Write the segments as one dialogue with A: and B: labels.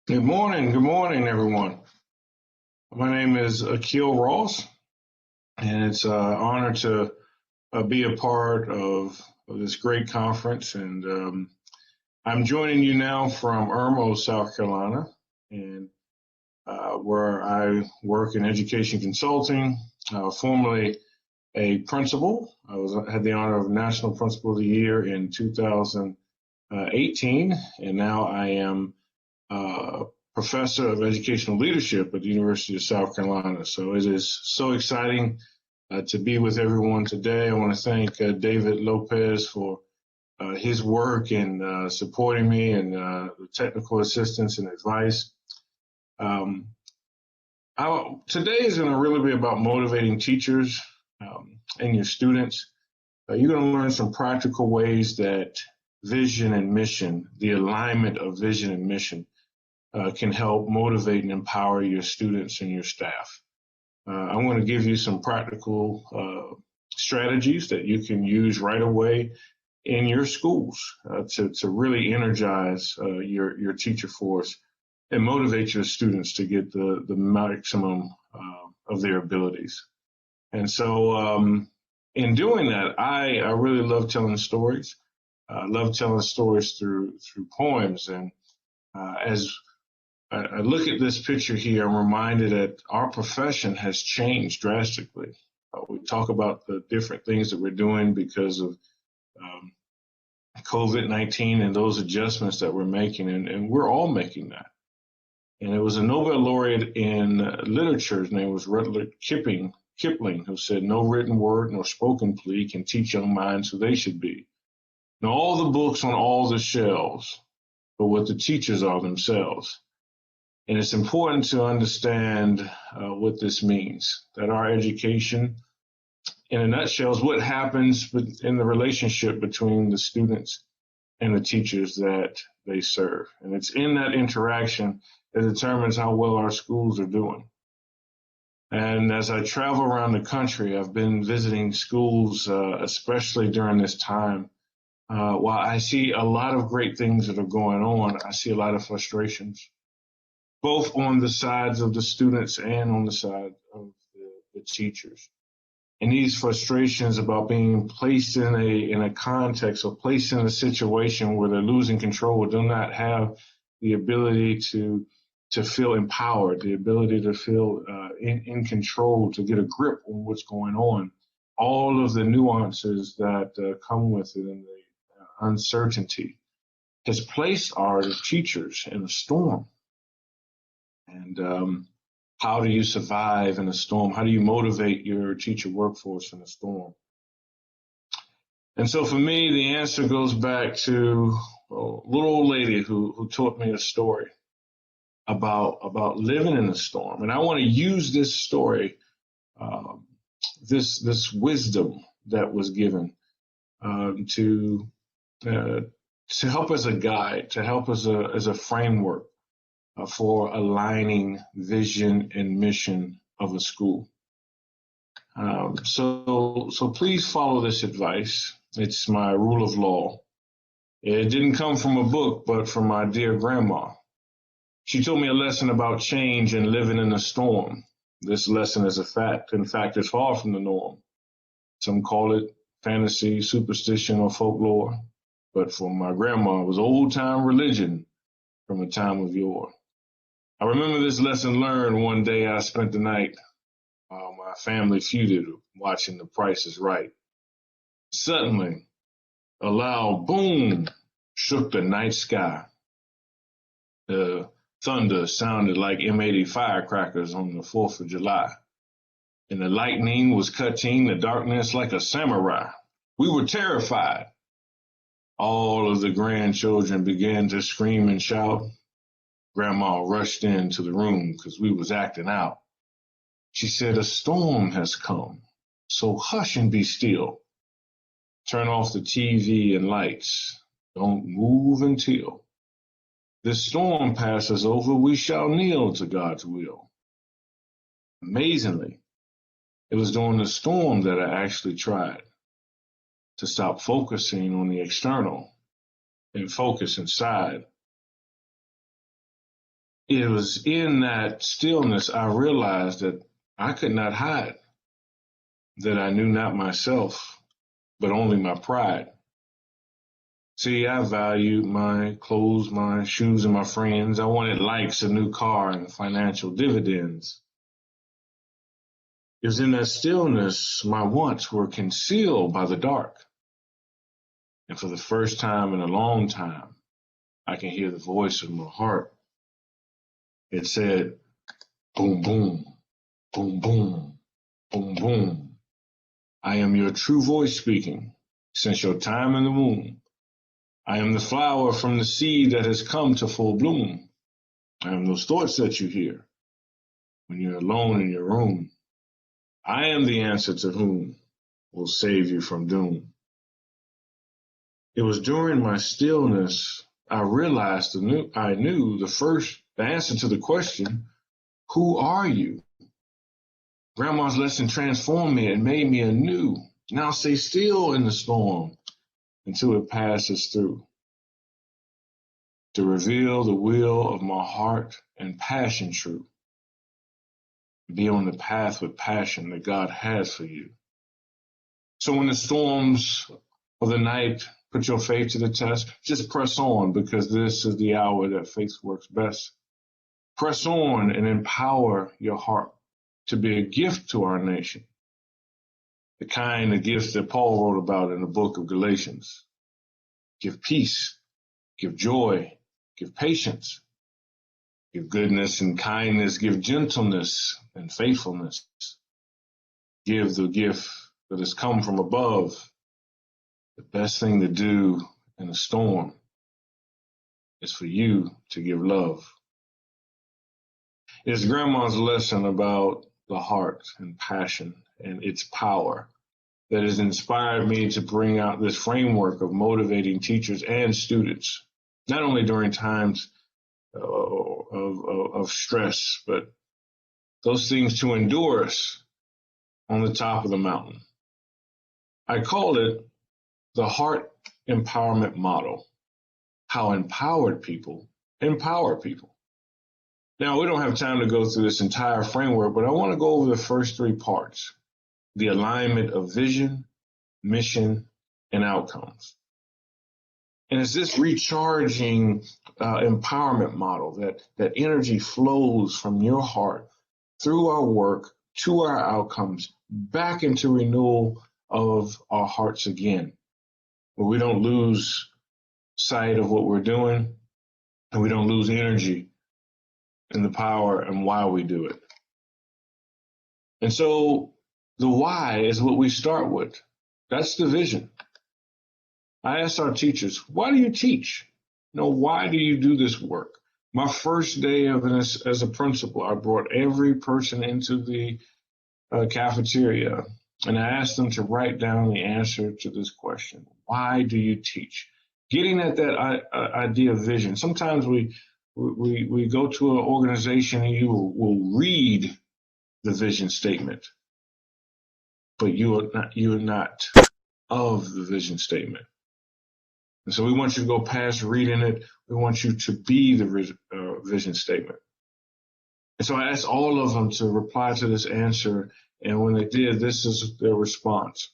A: Good morning, everyone. My name is Akil Ross, and it's an honor to be a part of this great conference. And I'm joining you now from Irmo, South Carolina, and where I work in education consulting, formerly a principal. Had the honor of National Principal of the Year in 2018, and now I am professor of educational leadership at the University of South Carolina. So it is so exciting to be with everyone today. I want to thank David Lopez for his work in supporting me and the technical assistance and advice. Um, Today is going to really be about motivating teachers and your students. You're going to learn some practical ways that vision and mission, the alignment of vision and mission, can help motivate and empower your students and your staff. I'm going to give you some practical strategies that you can use right away in your schools to really energize your teacher force and motivate your students to get the maximum of their abilities. And so, in doing that, I really love telling stories. I love telling stories through poems. And as I look at this picture here, I'm reminded that our profession has changed drastically. We talk about the different things that we're doing because of um, COVID-19 and those adjustments that we're making, and we're all making that. And it was a Nobel laureate in literature, his name was Rudyard Kipling, who said, "No written word nor spoken plea can teach young minds who they should be. Now all the books on all the shelves, but what the teachers are themselves." And it's important to understand what this means, that our education, in a nutshell, is what happens in the relationship between the students and the teachers that they serve. And it's in that interaction that determines how well our schools are doing. And as I travel around the country, I've been visiting schools, especially during this time. While I see a lot of great things that are going on, I see a lot of frustrations, both on the sides of the students and on the side of the teachers. And these frustrations about being placed in a context or placed in a situation where they're losing control, or do not have the ability to feel empowered, the ability to feel in control, to get a grip on what's going on, all of the nuances that come with it, and the uncertainty has placed our teachers in a storm. And how do you survive in a storm? How do you motivate your teacher workforce in a storm? And so for me, the answer goes back to a little old lady who taught me a story about living in a storm. And I want to use this story, um, this wisdom that was given um, to uh, to help as a guide, to help as a framework for aligning vision and mission of a school. So please follow this advice. It's my rule of law. It didn't come from a book, but from my dear grandma. She told me a lesson about change and living in a storm. This lesson is a fact. In fact, it's far from the norm. Some call it fantasy, superstition, or folklore. But for my grandma, it was old time religion from a time of yore. I remember this lesson learned one day I spent the night while my family feuded, watching The Price is Right. Suddenly, a loud boom shook the night sky. The thunder sounded like M80 firecrackers on the 4th of July. And the lightning was cutting the darkness like a samurai. We were terrified. All of the grandchildren began to scream and shout. Grandma rushed into the room because we was acting out. She said, "A storm has come, so hush and be still. Turn off the TV and lights. Don't move until this storm passes over. We shall kneel to God's will." Amazingly, it was during the storm that I actually tried to stop focusing on the external and focus inside it was in that stillness I realized that I could not hide, that I knew not myself, but only my pride. See, I valued my clothes, my shoes, and my friends. I wanted likes, a new car, and financial dividends. It was in that stillness my wants were concealed by the dark. And for the first time in a long time, I can hear the voice of my heart. It said, boom, boom, boom, boom, boom, boom. I am your true voice speaking since your time in the womb. I am the flower from the seed that has come to full bloom. I am those thoughts that you hear when you're alone in your room. I am the answer to whom will save you from doom. It was during my stillness I realized I knew the answer to the question, who are you? Grandma's lesson transformed me and made me anew. Now stay still in the storm until it passes through. To reveal the will of my heart and passion true. Be on the path with passion that God has for you. So when the storms of the night put your faith to the test, just press on, because this is the hour that faith works best. Press on and empower your heart to be a gift to our nation. The kind of gifts that Paul wrote about in the book of Galatians. Give peace, give joy, give patience, give goodness and kindness, give gentleness and faithfulness. Give the gift that has come from above. The best thing to do in a storm is for you to give love. It's Grandma's lesson about the heart and passion and its power that has inspired me to bring out this framework of motivating teachers and students, not only during times of stress, but those things to endure us on the top of the mountain. I call it the heart empowerment model, how empowered people empower people. Now, we don't have time to go through this entire framework, but I want to go over the first three parts: the alignment of vision, mission, and outcomes. And it's this recharging empowerment model that energy flows from your heart through our work to our outcomes back into renewal of our hearts again, where we don't lose sight of what we're doing and we don't lose energy and the power and why we do it. And so the why is what we start with. That's the vision. I asked our teachers, why do you teach? Why do you do this work? My first day as a principal, I brought every person into the cafeteria and I asked them to write down the answer to this question. Why do you teach? Getting at that idea of vision. Sometimes we go to an organization and you will read the vision statement, but you are not of the vision statement. And so we want you to go past reading it. We want you to be the vision statement. And so I asked all of them to reply to this answer. And when they did, this is their response.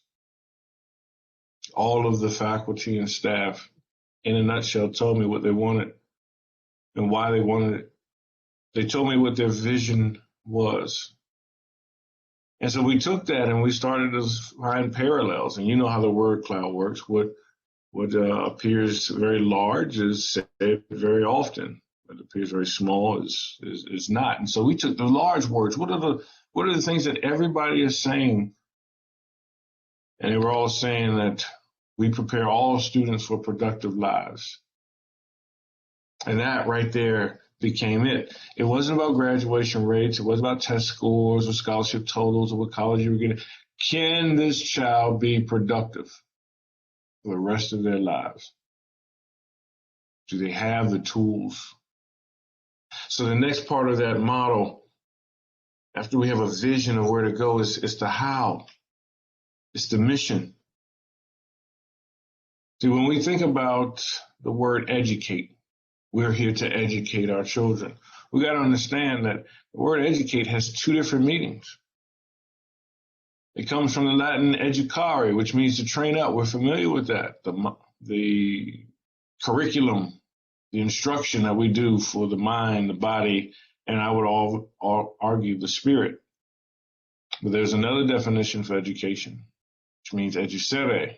A: All of the faculty and staff, in a nutshell, told me what they wanted and why they wanted it. They told me what their vision was. And so we took that and we started to find parallels. And you know how the word cloud works. What appears very large is said very often. What appears very small is not. And so we took the large words. What are the things that everybody is saying? And they were all saying that we prepare all students for productive lives. And that right there became it. It wasn't about graduation rates. It wasn't about test scores or scholarship totals or what college you were getting. Can this child be productive for the rest of their lives? Do they have the tools? So the next part of that model, after we have a vision of where to go, is the how. It's the mission. See, when we think about the word educate, we're here to educate our children. we got to understand that the word educate has two different meanings. It comes from the Latin educare, which means to train up. We're familiar with that. The curriculum, the instruction that we do for the mind, the body, and I would all argue the spirit. But there's another definition for education, which means educere,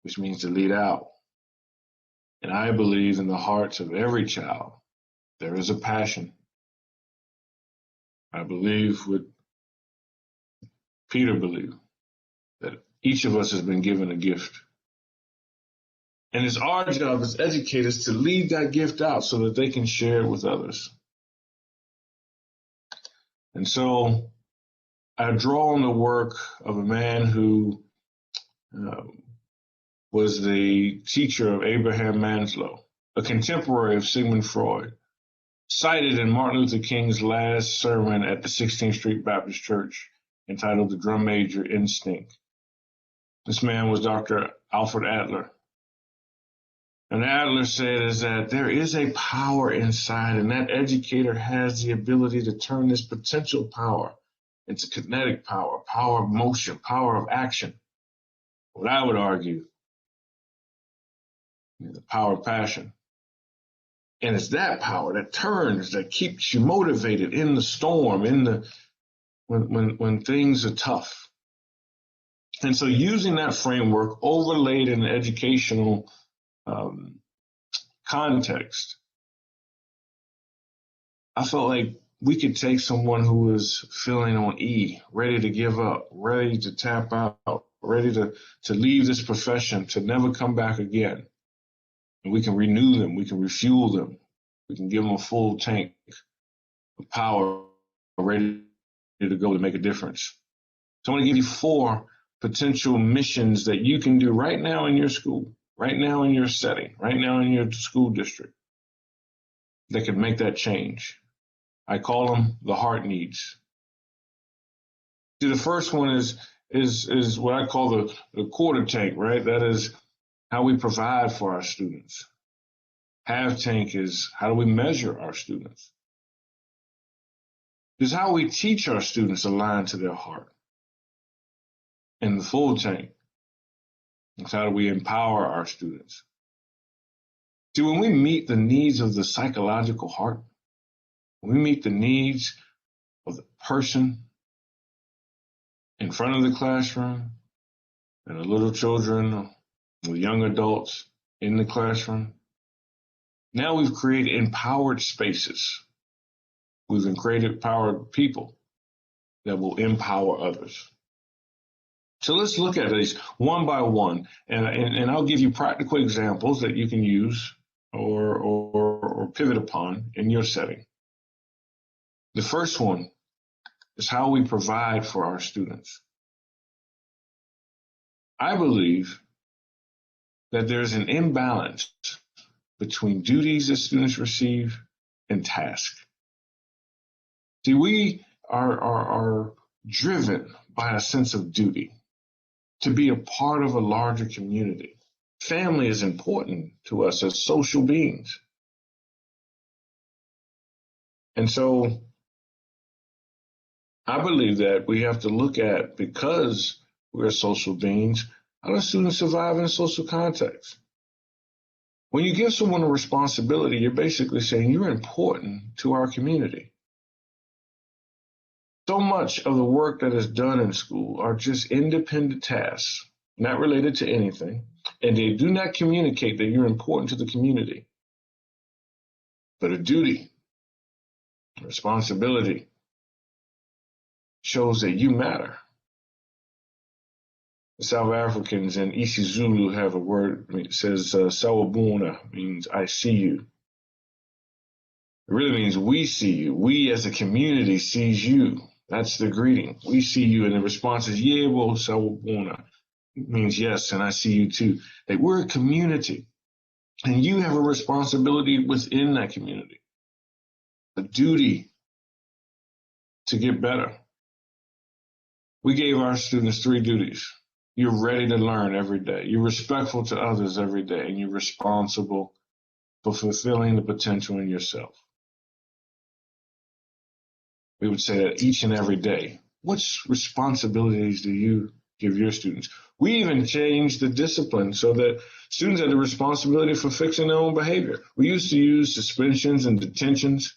A: which means to lead out. And I believe in the hearts of every child, there is a passion. I believe what Peter believed, that each of us has been given a gift. And it's our job as educators to lead that gift out so that they can share it with others. And so I draw on the work of a man who was the teacher of Abraham Maslow, a contemporary of Sigmund Freud, cited in Martin Luther King's last sermon at the 16th Street Baptist Church, entitled The Drum Major Instinct. This man was Dr. Alfred Adler. And Adler said is that there is a power inside, and that educator has the ability to turn this potential power into kinetic power, power of motion, power of action. What I would argue, the power of passion. And it's that power that turns, that keeps you motivated in the storm, when things are tough. And so using that framework overlaid in an educational context, I felt like we could take someone who was feeling on E, ready to give up, ready to tap out, ready to leave this profession, to never come back again. And we can renew them, we can refuel them, we can give them a full tank of power, ready to go to make a difference. So I'm going to give you 4 potential missions that you can do right now in your school, right now in your setting, right now in your school district, that could make that change. I call them the heart needs. See, the first one is what I call the quarter tank, right? That is how we provide for our students. Half tank is how do we measure our students? Is how we teach our students aligned to their heart. And the full tank is how do we empower our students? See, when we meet the needs of the psychological heart, when we meet the needs of the person in front of the classroom and the little children, the young adults in the classroom, now we've created empowered spaces. We've created empowered people that will empower others. So let's look at these one by one, and I'll give you practical examples that you can use or pivot upon in your setting. The first one is how we provide for our students. I believe that there's an imbalance between duties that students receive and tasks. See, we are driven by a sense of duty to be a part of a larger community. Family is important to us as social beings. And so I believe that we have to look at, because we're social beings, how do students survive in a social context? When you give someone a responsibility, you're basically saying you're important to our community. So much of the work that is done in school are just independent tasks, not related to anything, and they do not communicate that you're important to the community. But a duty, a responsibility, shows that you matter. The South Africans in isiZulu have a word that says sawubona, means I see you. It really means we see you. We as a community sees you. That's the greeting. We see you, and the response is yebo sawubona. It means yes, and I see you too. That we're a community, and you have a responsibility within that community, a duty to get better. We gave our students 3 duties. You're ready to learn every day. You're respectful to others every day, and you're responsible for fulfilling the potential in yourself. We would say that each and every day. What responsibilities do you give your students? We even changed the discipline so that students had the responsibility for fixing their own behavior. We used to use suspensions and detentions.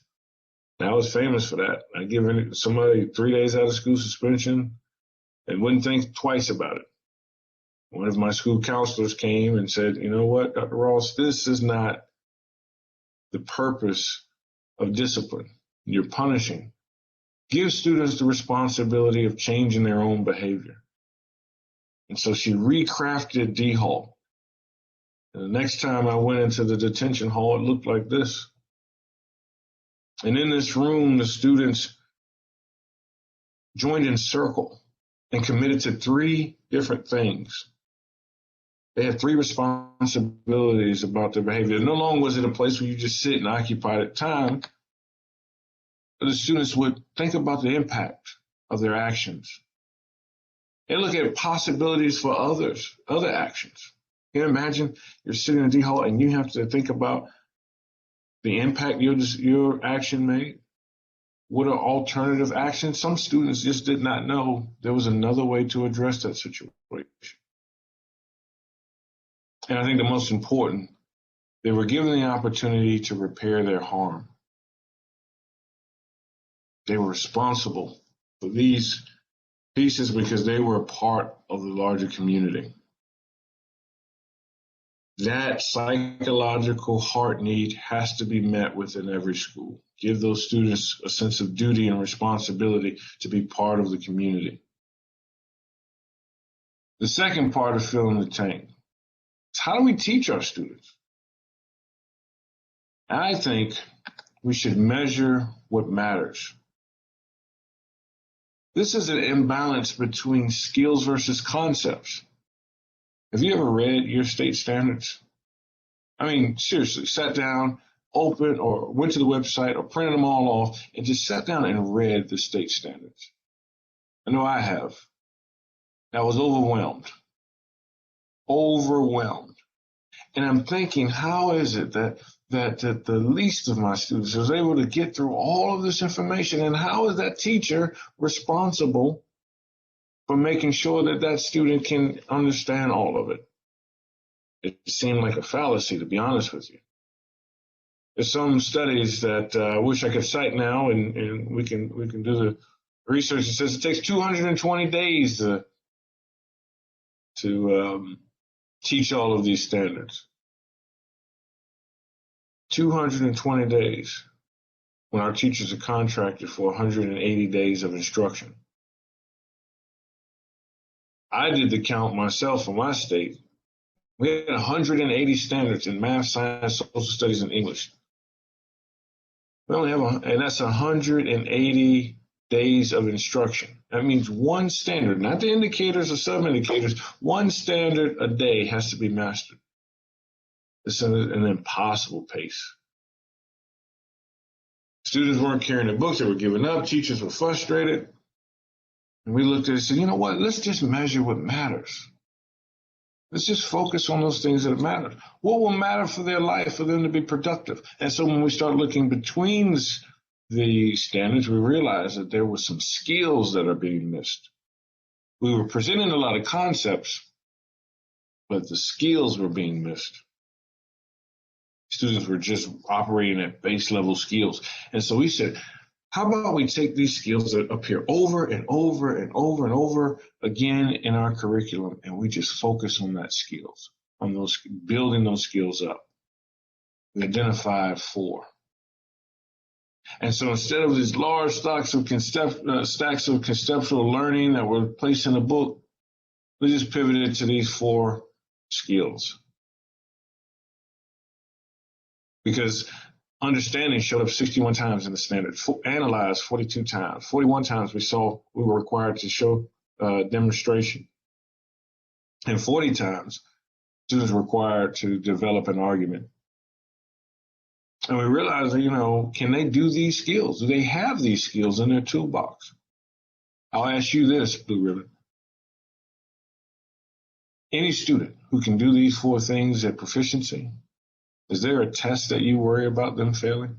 A: I was famous for that. I give somebody 3 days out of school suspension and wouldn't think twice about it. One of my school counselors came and said, you know what, Dr. Ross, this is not the purpose of discipline. You're punishing. Give students the responsibility of changing their own behavior. And so she recrafted D Hall. And the next time I went into the detention hall, it looked like this. And in this room, the students joined in circle and committed to 3 different things. They had 3 responsibilities about their behavior. No longer was it a place where you just sit and occupy time. The students would think about the impact of their actions and look at possibilities for others, other actions. Can you imagine you're sitting in D Hall and you have to think about the impact your action made? What are alternative actions? Some students just did not know there was another way to address that situation. And I think the most important, they were given the opportunity to repair their harm. They were responsible for these pieces because they were a part of the larger community. That psychological heart need has to be met within every school. Give those students a sense of duty and responsibility to be part of the community. The second part of filling the tank is how do we teach our students? I think we should measure what matters. This is an imbalance between skills versus concepts. Have you ever read your state standards? I mean, seriously, sat down, opened, or went to the website or printed them all off and just sat down and read the state standards. I know I have. I was overwhelmed. And I'm thinking, how is it that the least of my students was able to get through all of this information, and how is that teacher responsible for making sure that that student can understand all of it? It seemed like a fallacy, to be honest with you. There's some studies that I wish I could cite now, and we can do the research. It says it takes 220 days to teach all of these standards. 220 days when our teachers are contracted for 180 days of instruction. I did the count myself for my state. We had 180 standards in math, science, social studies, and English. We only have, and that's 180 days of instruction. That means one standard, not the indicators or sub-indicators, one standard a day has to be mastered. It's an impossible pace. Students weren't carrying the books, they were giving up, teachers were frustrated. And we looked at it and said, you know what, let's just measure what matters. Let's just focus on those things that matter. What will matter for their life, for them to be productive? And so when we start looking between the standards, we realized that there were some skills that are being missed. We were presenting a lot of concepts, but the skills were being missed. Students were just operating at base level skills. And so we said, how about we take these skills that appear over and over and over and over again in our curriculum, and we just focus on that skills, on those, building those skills up. We identified 4. And so instead of these large stacks of conceptual learning that were placed in a book, we just pivoted to these 4 skills. Because understanding showed up 61 times in the standard, analyzed 42 times. 41 times we were required to show demonstration. And 40 times students were required to develop an argument. And we realized, can they do these skills? Do they have these skills in their toolbox? I'll ask you this, Blue Ribbon. Any student who can do these 4 things at proficiency, is there a test that you worry about them failing?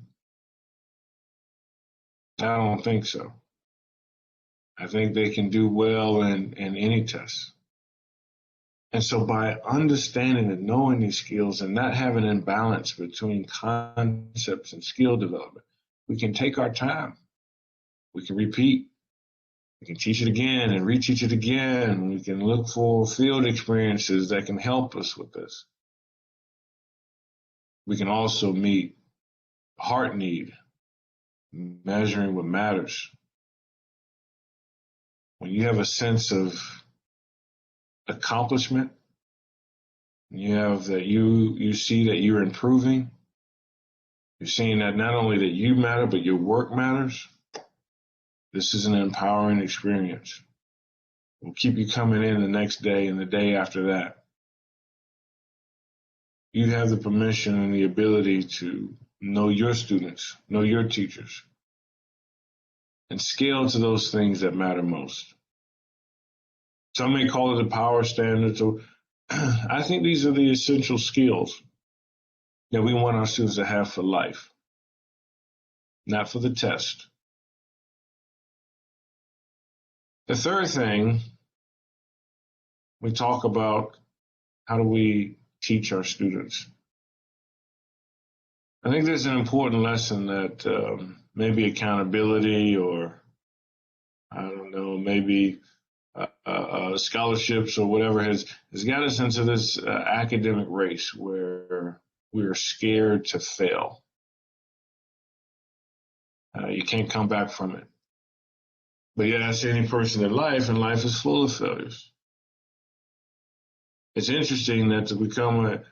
A: I don't think so. I think they can do well in any test. And so by understanding and knowing these skills and not having an imbalance between concepts and skill development, we can take our time. We can repeat. We can teach it again and reteach it again. We can look for field experiences that can help us with this. We can also meet heart need, measuring what matters. When you have a sense of accomplishment, you have that you see that you're improving, you're seeing that not only that you matter, but your work matters. This is an empowering experience. It will keep you coming in the next day and the day after that. You have the permission and the ability to know your students, know your teachers, and scale to those things that matter most. Some may call it the power standards. Or I think these are the essential skills that we want our students to have for life, not for the test. The third thing, we talk about how do we teach our students. I think there's an important lesson that maybe accountability or, I don't know, maybe scholarships or whatever has got us into this academic race where we're scared to fail. You can't come back from it. But you ask any person in life, and life is full of failures. It's interesting that to become an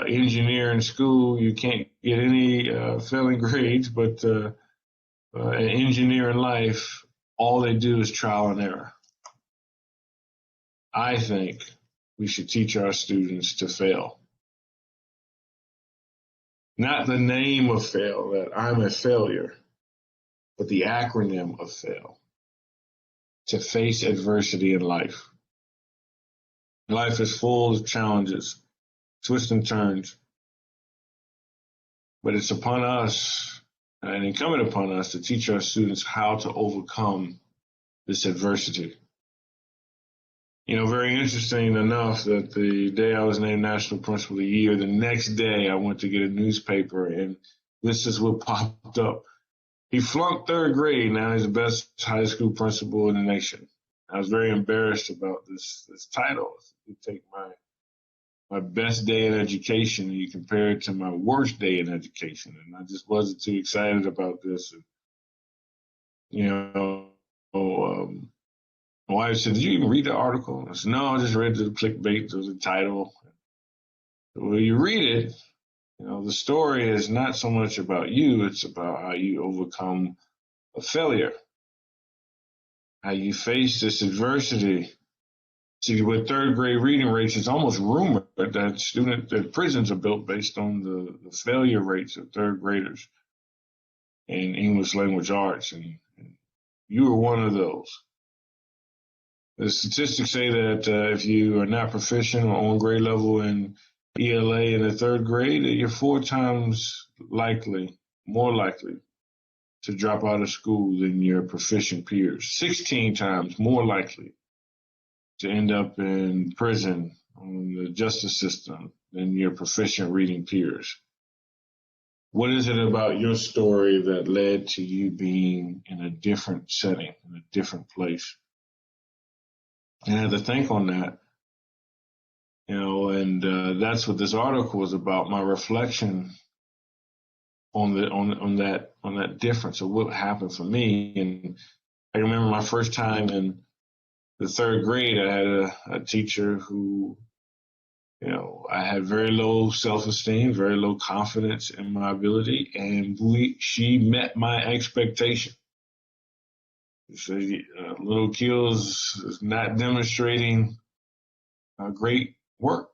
A: engineer in school, you can't get any failing grades, but an engineer in life, all they do is trial and error. I think we should teach our students to fail. Not the name of fail, that I'm a failure, but the acronym of fail. To face adversity in life. Life is full of challenges, twists and turns. But it's upon us and incumbent upon us to teach our students how to overcome this adversity. You know, very interesting enough that the day I was named National Principal of the Year, the next day I went to get a newspaper, and this is what popped up. He flunked third grade. Now he's the best high school principal in the nation. I was very embarrassed about this title. You take my best day in education and you compare it to my worst day in education, and I just wasn't too excited about this. And, you know, my wife said, "Did you even read the article?" I said, "No, I just read the clickbait, the title." Well, you read it. You know, the story is not so much about you, it's about how you overcome a failure, how you face this adversity. See, with third grade reading rates, it's almost rumored that prisons are built based on the failure rates of third graders in English language arts, and you were one of those. The statistics say that if you are not proficient or on grade level in ELA in the third grade, you're 4 times more likely to drop out of school than your proficient peers, 16 times more likely to end up in prison on the justice system than your proficient reading peers. What is it about your story that led to you being in a different setting, in a different place? And I had to think on that. You know, and that's what this article was about, my reflection on that difference of what happened for me. And I remember my first time in the third grade, I had a teacher who, you know, I had very low self-esteem, very low confidence in my ability, and she met my expectation. She said, little Keels is not demonstrating great work,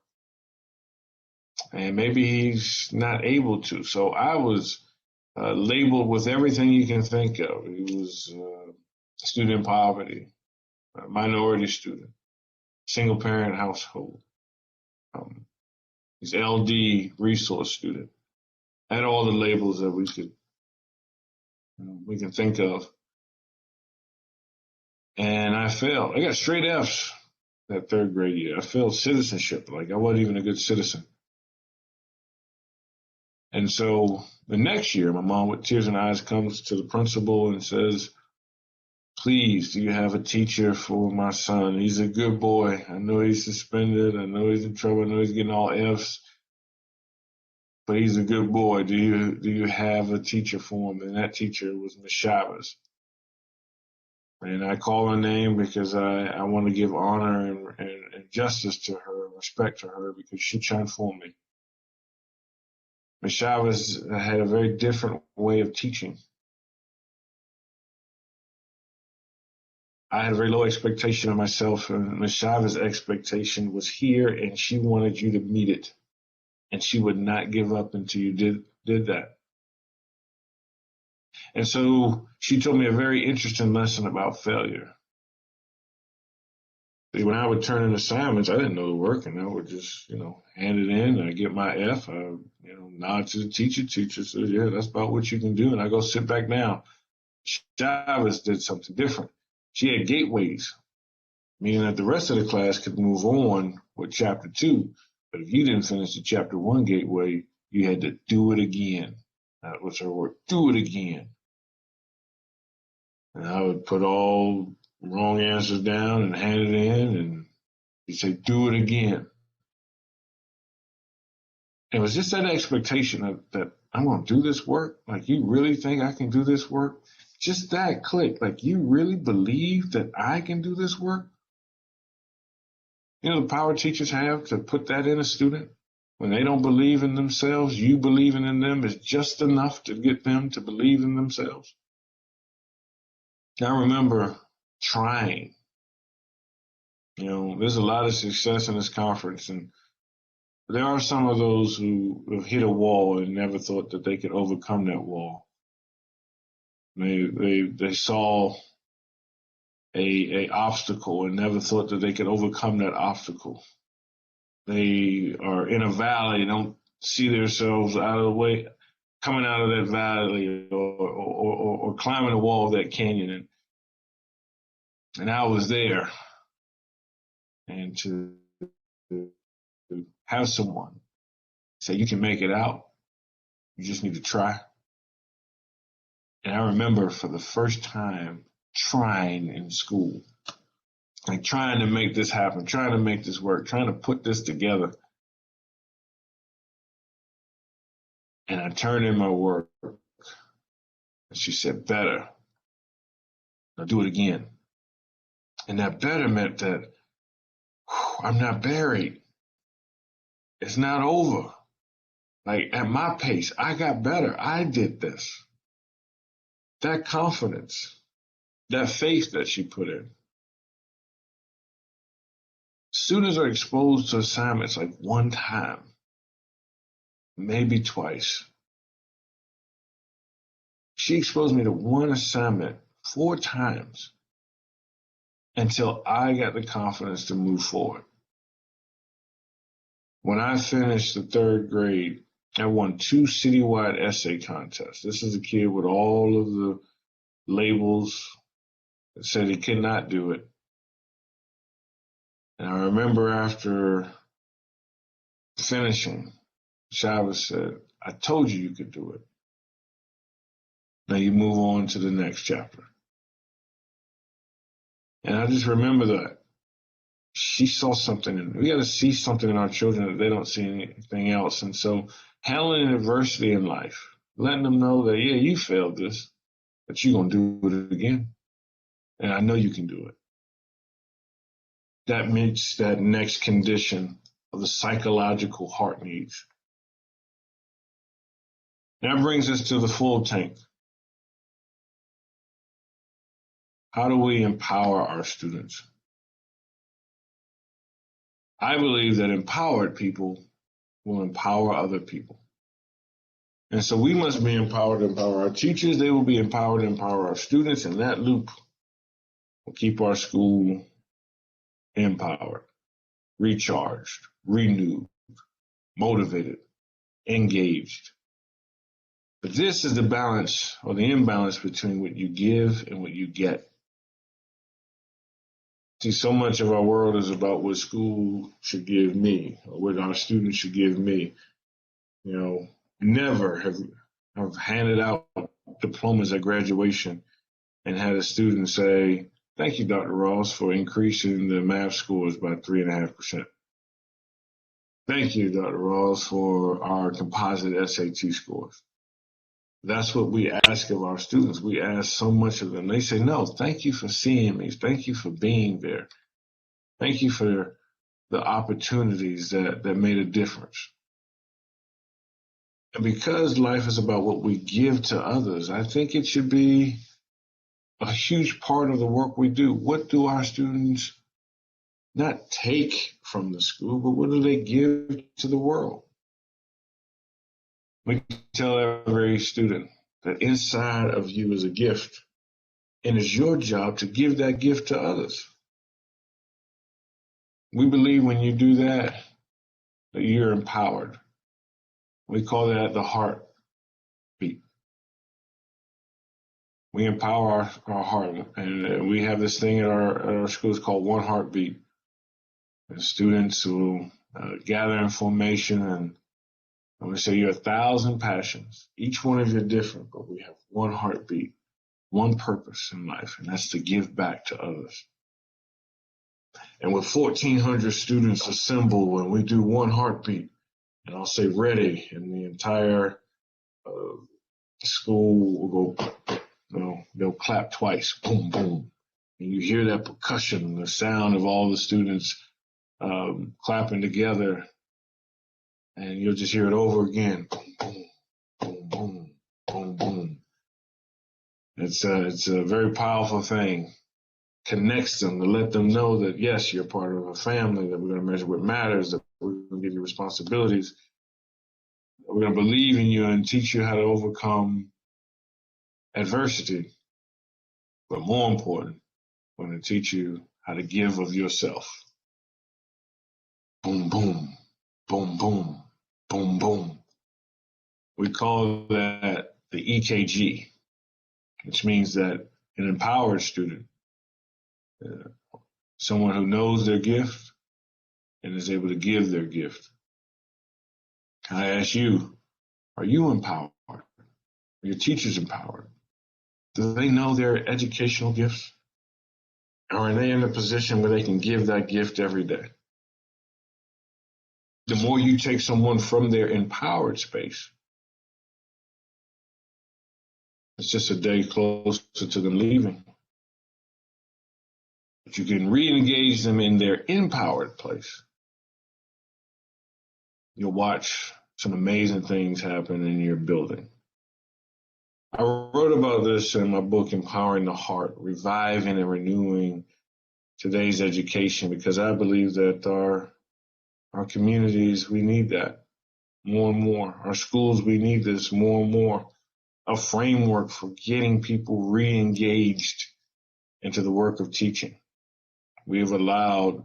A: and maybe he's not able to. So I was labeled with everything you can think of. He was student in poverty, a minority student, single parent household. He's LD resource student. I had all the labels that we can think of. And I failed. I got straight F's that third grade year. I failed citizenship. Like I wasn't even a good citizen. And so the next year, my mom with tears in her eyes comes to the principal and says, please, do you have a teacher for my son? He's a good boy. I know he's suspended. I know he's in trouble. I know he's getting all F's, but he's a good boy. Do you have a teacher for him? And that teacher was Miss Chavez. And I call her name because I want to give honor and justice to her, respect to her, because she transformed me. Ms. Chavez had a very different way of teaching. I had a very low expectation of myself, and Ms. Chavez's expectation was here, and she wanted you to meet it. And she would not give up until you did that. And so she told me a very interesting lesson about failure. When I would turn in assignments, I didn't know the work, and I would just, hand it in, and I get my F. I, nod to the teacher. Teacher says, yeah, that's about what you can do. And I go sit back down. Chavez did something different. She had gateways, meaning that the rest of the class could move on with chapter 2. But if you didn't finish the chapter 1 gateway, you had to do it again. That was her word, do it again. And I would put all wrong answers down and hand it in, and he'd say, do it again. It was just that expectation that I'm going to do this work. Like, you really think I can do this work? Just that click. Like, you really believe that I can do this work? The power teachers have to put that in a student. When they don't believe in themselves, you believing in them is just enough to get them to believe in themselves. I remember trying. There's a lot of success in this conference, and there are some of those who have hit a wall and never thought that they could overcome that wall. They saw a obstacle and never thought that they could overcome that obstacle. They are in a valley, don't see themselves out of the way, coming out of that valley or climbing the wall of that canyon. And I was there. And to have someone say, you can make it out, you just need to try. And I remember for the first time trying in school, like trying to make this happen, trying to make this work, trying to put this together. And I turned in my work, and she said, better. Now do it again. And that better meant that I'm not buried. It's not over. Like, at my pace, I got better. I did this. That confidence, that faith that she put in. Students are exposed to assignments like one time, maybe twice. She exposed me to one assignment 4 times until I got the confidence to move forward. When I finished the 3rd grade, I won 2 citywide essay contests. This is a kid with all of the labels that said he could not do it. And I remember after finishing, Chavez said, I told you you could do it. Now you move on to the next chapter. And I just remember that. She saw something. We got to see something in our children that they don't see anything else. And so handling adversity in life, letting them know that, yeah, you failed this, but you're going to do it again. And I know you can do it. That meets that next condition of the psychological heart needs. That brings us to the full tank. How do we empower our students? I believe that empowered people will empower other people. And so we must be empowered to empower our teachers. They will be empowered to empower our students. And that loop will keep our school empowered, recharged, renewed, motivated, engaged. But this is the balance or the imbalance between what you give and what you get. See, so much of our world is about what school should give me, or what our students should give me. You know, never have handed out diplomas at graduation and had a student say, "Thank you, Dr. Ross, for increasing the math scores by 3.5%. Thank you, Dr. Ross, for our composite SAT scores." That's what we ask of our students. We ask so much of them. They say, "No, thank you for seeing me. Thank you for being there. Thank you for the opportunities that made a difference." And because life is about what we give to others, I think it should be a huge part of the work we do. What do our students not take from the school, but what do they give to the world? We tell every student that inside of you is a gift, and it's your job to give that gift to others. We believe when you do that, that you're empowered. We call that the heartbeat. We empower our heart, and we have this thing at our schools called One Heartbeat. And students will gather information, and we say you have 1,000 passions. Each one of you are different, but we have one heartbeat, one purpose in life, and that's to give back to others. And with 1,400 students assembled, when we do one heartbeat, and I'll say ready, and the entire school will go, they'll clap twice, boom, boom. And you hear that percussion, the sound of all the students clapping together, and you'll just hear it over again, boom, boom, boom, boom, boom, boom. It's a very powerful thing. Connects them to let them know that, yes, you're part of a family, that we're going to measure what matters, that we're going to give you responsibilities. We're going to believe in you and teach you how to overcome adversity. But more important, we're going to teach you how to give of yourself. Boom, boom, boom, boom, boom, boom. We call that the EKG, which means that an empowered student, someone who knows their gift and is able to give their gift. I ask you, are you empowered? Are your teachers empowered? Do they know their educational gifts? Or are they in a position where they can give that gift every day? The more you take someone from their empowered space, it's just a day closer to them leaving. But you can re-engage them in their empowered place. You'll watch some amazing things happen in your building. I wrote about this in my book, Empowering the Heart, Reviving and Renewing Today's Education, because I believe that our communities, we need that more and more. Our schools, we need this more and more. A framework for getting people re-engaged into the work of teaching. We have allowed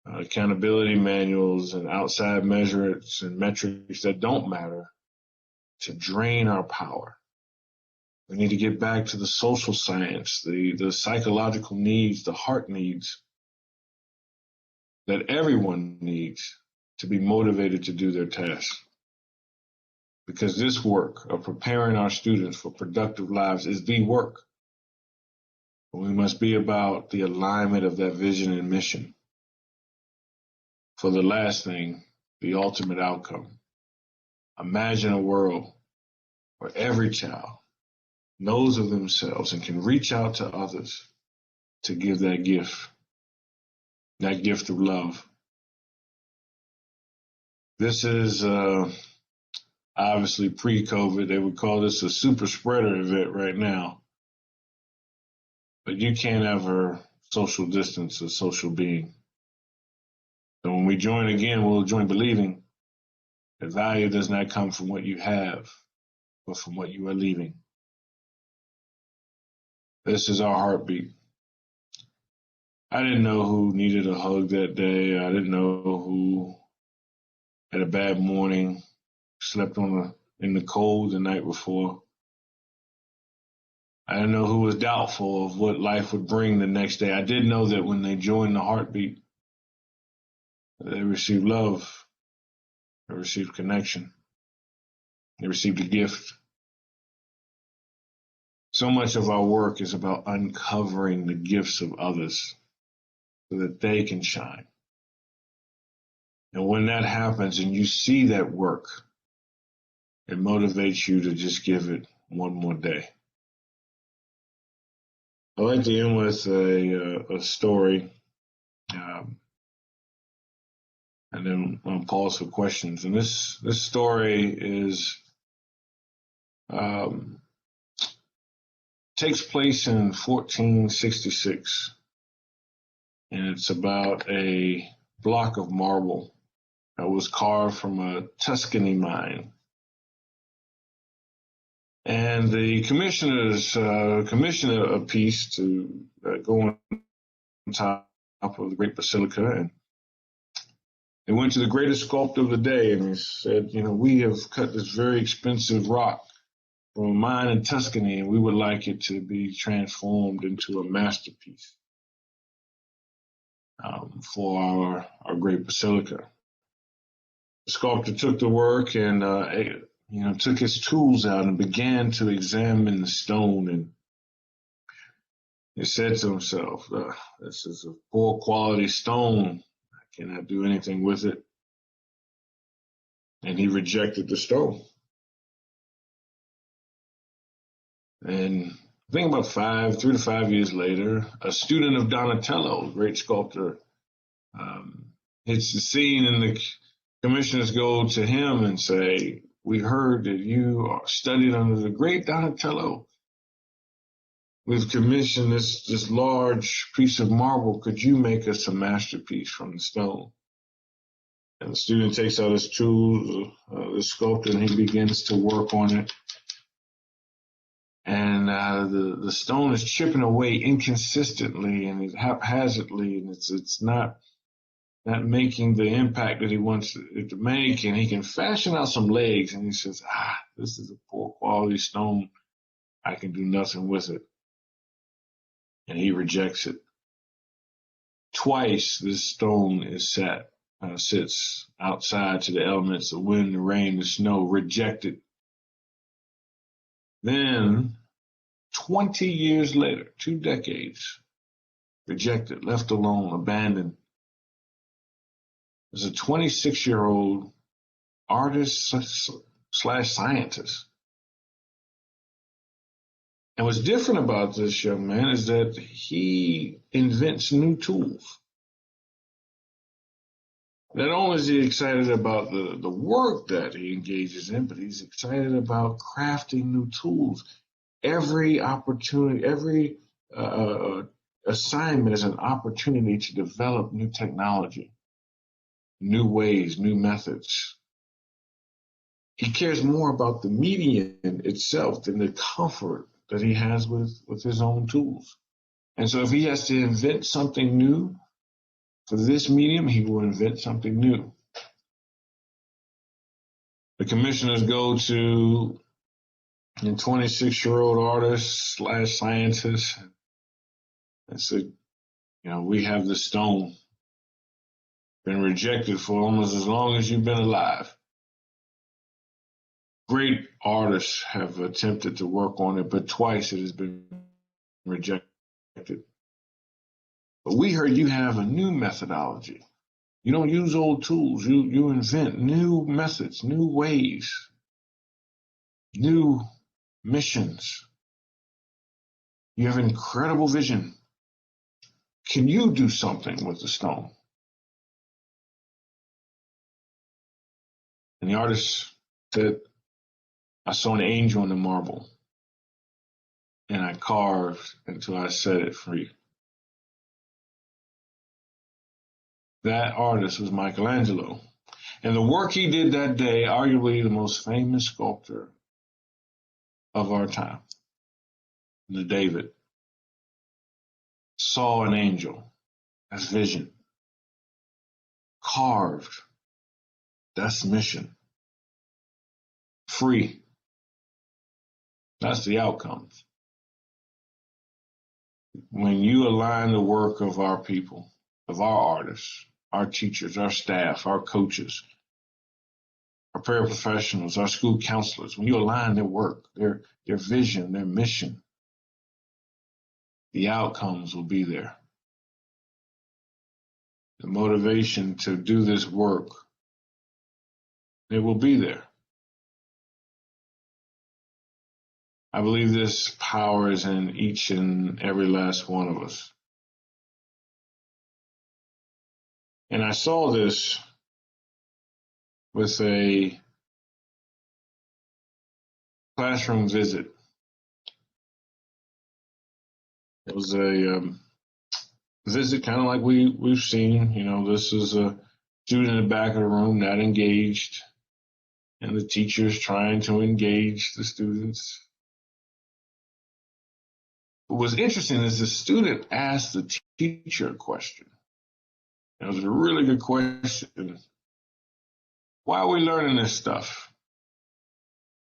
A: accountability manuals and outside measures and metrics that don't matter to drain our power. We need to get back to the social science, the psychological needs, the heart needs that everyone needs to be motivated to do their tasks. Because this work of preparing our students for productive lives is the work. We must be about the alignment of that vision and mission. For the last thing, the ultimate outcome. Imagine a world where every child knows of themselves and can reach out to others to give that gift of love. This is obviously pre-COVID. They would call this a super spreader event right now. But you can't ever social distance a social being. So when we join again, we'll join believing that value does not come from what you have, but from what you are leaving. This is our heartbeat. I didn't know who needed a hug that day. I didn't know who had a bad morning, slept in the cold the night before. I didn't know who was doubtful of what life would bring the next day. I did know that when they joined the heartbeat, they received love, they received connection, they received a gift. So much of our work is about uncovering the gifts of others so that they can shine. And when that happens and you see that work, it motivates you to just give it one more day. I like to end with a story, and then I'll pause for questions. And this story is takes place in 1466, and it's about a block of marble that was carved from a Tuscany mine. And the commissioners commissioned a piece to go on top of the Great Basilica, and they went to the greatest sculptor of the day, and he said, we have cut this very expensive rock from a mine in Tuscany, and we would like it to be transformed into a masterpiece for our Great Basilica. The sculptor took the work and took his tools out and began to examine the stone, and he said to himself, this is a poor quality stone. I cannot do anything with it. And he rejected the stone. And I think about 3 to 5 years later, a student of Donatello, a great sculptor, hits the scene, and the commissioners go to him and say, we heard that you are studied under the great Donatello. We've commissioned this large piece of marble. Could you make us a masterpiece from the stone? And the student takes out his tools, the sculptor, and he begins to work on it. And the stone is chipping away inconsistently and haphazardly, and it's not making the impact that he wants it to make. And he can fashion out some legs, and he says, this is a poor quality stone. I can do nothing with it. And he rejects it. Twice this stone sits outside to the elements, the wind, the rain, the snow, rejected. Then 20 years later, 2 decades, rejected, left alone, abandoned. There's a 26-year-old artist / scientist. And what's different about this young man is that he invents new tools. Not only is he excited about the work that he engages in, but he's excited about crafting new tools. Every opportunity, every assignment is an opportunity to develop new technology, new ways, new methods. He cares more about the medium itself than the comfort that he has with his own tools. And so if he has to invent something new for this medium, he will invent something new. The commissioners go to a 26-year-old artist / scientist and say, we have this stone, been rejected for almost as long as you've been alive. Great artists have attempted to work on it, but twice it has been rejected. But we heard you have a new methodology. You don't use old tools. You invent new methods, new ways, new missions. You have incredible vision. Can you do something with the stone? And the artist said, I saw an angel in the marble, and I carved until I set it free. That artist was Michelangelo. And the work he did that day, arguably the most famous sculptor of our time, the David, saw an angel. That's vision. Carved. That's mission. Free. That's the outcomes. when you align the work of our people, of our artists, our teachers, our staff, our coaches, our paraprofessionals, our school counselors, when you align their work, their vision, their mission, the outcomes will be there. The motivation to do this work, it will be there. I believe this power is in each and every last one of us. And I saw this with a classroom visit. It was a visit kind of like we've seen. You know, this is a student in the back of the room not engaged, and the teacher's trying to engage the students. What was interesting is the student asked the teacher a question. It was a really good question. Why are we learning this stuff?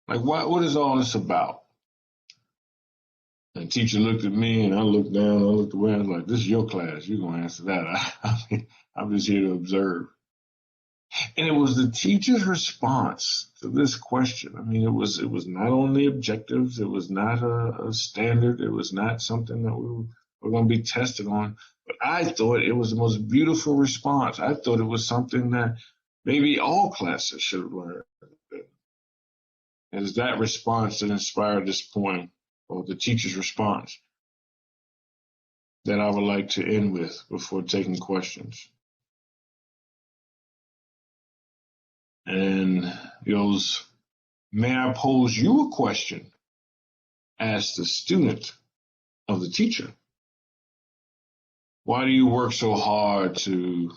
A: Like, what is all this about? And the teacher looked at me, and I looked down, I looked away, I was like, this is your class. You're going to answer that. I'm just here to observe. And it was the teacher's response to this question. I mean, it was not on the objectives. It was not a standard. It was not something that we were going to be tested on. But I thought it was the most beautiful response. I thought it was something that maybe all classes should have learned. And it's that response that inspired this poem, or the teacher's response, that I would like to end with before taking questions. And it goes, may I pose you a question as the student of the teacher? Why do you work so hard to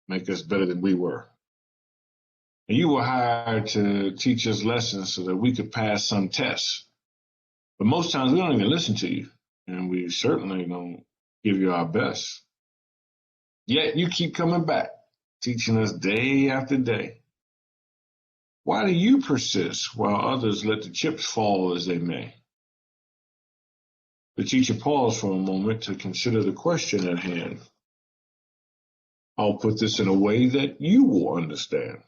A: make us better than we were? And you were hired to teach us lessons so that we could pass some tests. But most times we don't even listen to you, and we certainly don't give you our best. Yet you keep coming back, teaching us day after day. Why do you persist while others let the chips fall as they may? The teacher paused for a moment to consider the question at hand. I'll put this in a way that you will understand.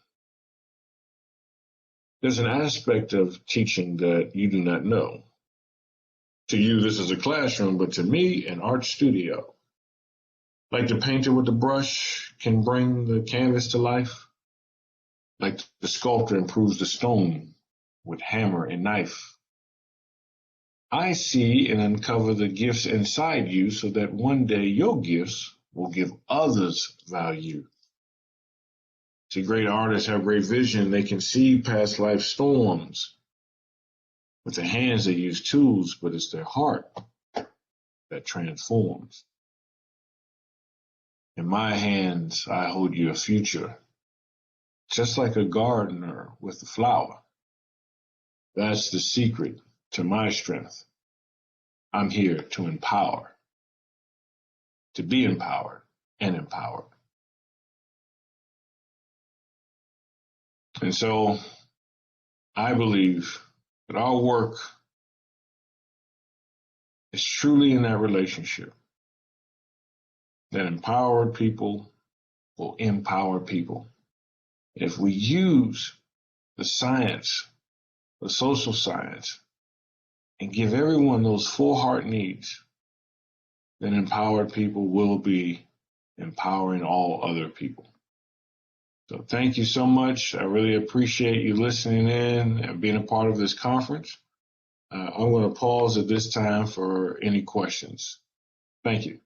A: There's an aspect of teaching that you do not know. To you, this is a classroom, but to me, an art studio. Like the painter with the brush can bring the canvas to life, like the sculptor improves the stone with hammer and knife. I see and uncover the gifts inside you so that one day your gifts will give others value. See, great artists have great vision. They can see past life's storms. With their hands, they use tools, but it's their heart that transforms. In my hands, I hold you a future, just like a gardener with a flower. That's the secret to my strength. I'm here to empower, to be empowered and empowered. And so I believe that our work is truly in that relationship, that empowered people will empower people. If we use the science, the social science, and give everyone those 4 heart needs, then empowered people will be empowering all other people. So thank you so much. I really appreciate you listening in and being a part of this conference. I'm going to pause at this time for any questions. Thank you.